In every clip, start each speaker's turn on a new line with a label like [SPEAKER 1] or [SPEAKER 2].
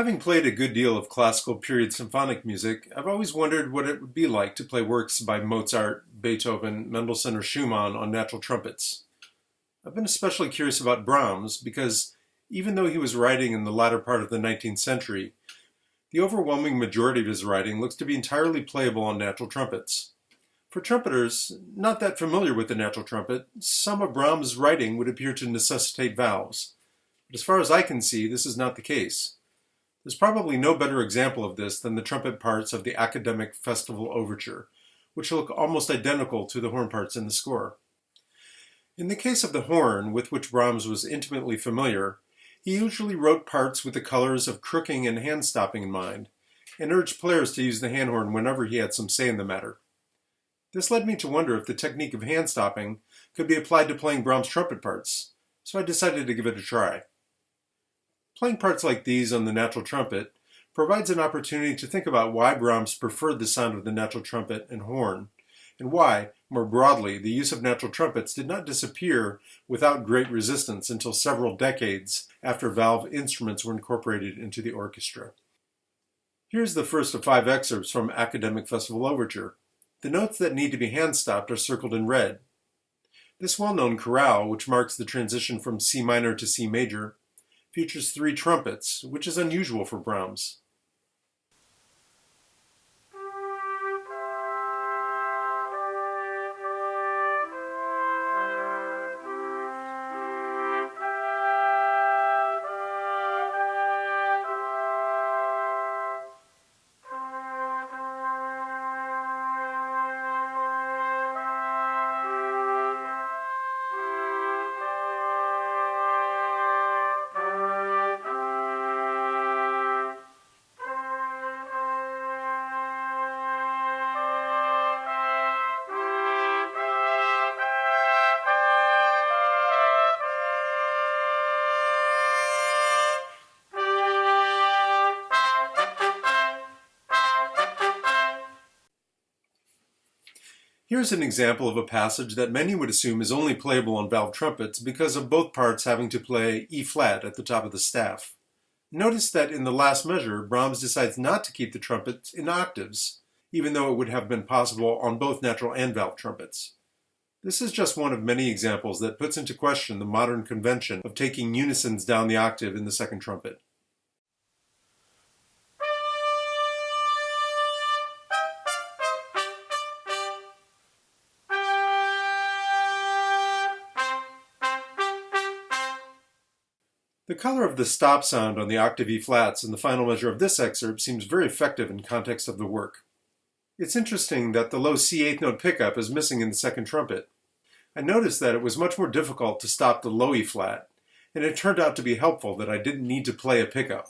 [SPEAKER 1] Having played a good deal of classical period symphonic music, I've always wondered what it would be like to play works by Mozart, Beethoven, Mendelssohn, or Schumann on natural trumpets. I've been especially curious about Brahms because, even though he was writing in the latter part of the 19th century, the overwhelming majority of his writing looks to be entirely playable on natural trumpets. For trumpeters not that familiar with the natural trumpet, some of Brahms' writing would appear to necessitate valves. But as far as I can see, this is not the case. There's probably no better example of this than the trumpet parts of the Academic Festival Overture, which look almost identical to the horn parts in the score. In the case of the horn, with which Brahms was intimately familiar, he usually wrote parts with the colors of crooking and hand-stopping in mind, and urged players to use the hand horn whenever he had some say in the matter. This led me to wonder if the technique of hand-stopping could be applied to playing Brahms' trumpet parts, so I decided to give it a try. Playing parts like these on the natural trumpet provides an opportunity to think about why Brahms preferred the sound of the natural trumpet and horn, and why, more broadly, the use of natural trumpets did not disappear without great resistance until several decades after valve instruments were incorporated into the orchestra. Here's the first of 5 excerpts from Academic Festival Overture. The notes that need to be hand-stopped are circled in red. This well-known chorale, which marks the transition from C minor to C major, features 3 trumpets, which is unusual for Brahms. Here's an example of a passage that many would assume is only playable on valve trumpets because of both parts having to play E flat at the top of the staff. Notice that in the last measure, Brahms decides not to keep the trumpets in octaves, even though it would have been possible on both natural and valve trumpets. This is just one of many examples that puts into question the modern convention of taking unisons down the octave in the second trumpet. The color of the stop sound on the octave E flats in the final measure of this excerpt seems very effective in context of the work. It's interesting that the low C eighth note pickup is missing in the second trumpet. I noticed that it was much more difficult to stop the low E flat, and it turned out to be helpful that I didn't need to play a pickup.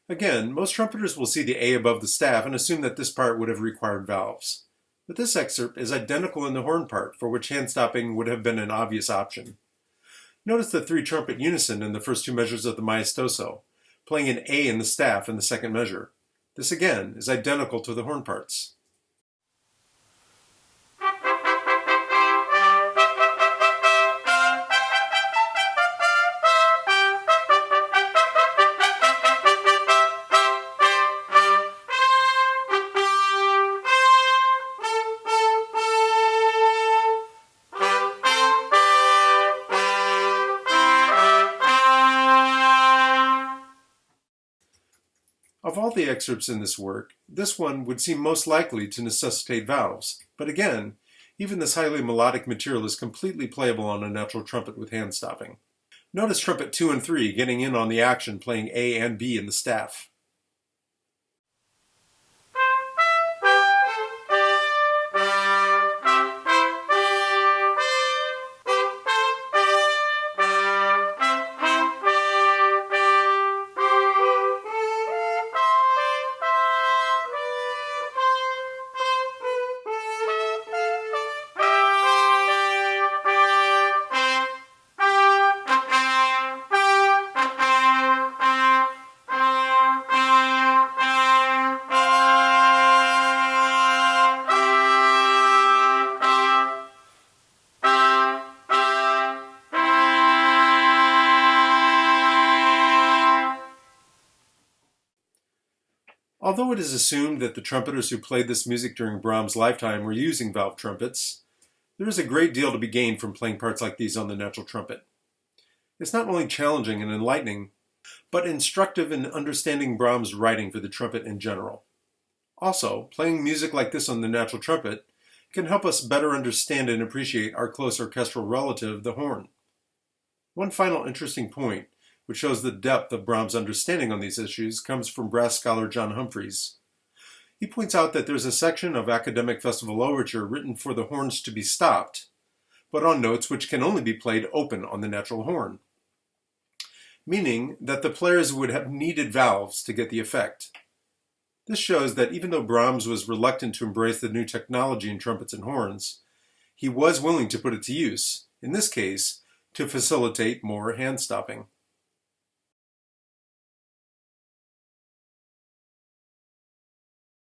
[SPEAKER 1] Again, most trumpeters will see the A above the staff and assume that this part would have required valves. But this excerpt is identical in the horn part, for which hand-stopping would have been an obvious option. Notice the 3-trumpet unison in the first 2 measures of the maestoso, playing an A in the staff in the second measure. This again is identical to the horn parts. Of all the excerpts in this work, this one would seem most likely to necessitate valves, but again, even this highly melodic material is completely playable on a natural trumpet with hand stopping. Notice trumpet 2 and 3 getting in on the action, playing A and B in the staff. Although it is assumed that the trumpeters who played this music during Brahms' lifetime were using valve trumpets, there is a great deal to be gained from playing parts like these on the natural trumpet. It's not only challenging and enlightening, but instructive in understanding Brahms' writing for the trumpet in general. Also, playing music like this on the natural trumpet can help us better understand and appreciate our close orchestral relative, the horn. One final interesting point, which shows the depth of Brahms' understanding on these issues, comes from brass scholar John Humphreys. He points out that there's a section of Academic Festival Overture written for the horns to be stopped, but on notes which can only be played open on the natural horn, meaning that the players would have needed valves to get the effect. This shows that even though Brahms was reluctant to embrace the new technology in trumpets and horns, he was willing to put it to use, in this case, to facilitate more hand stopping.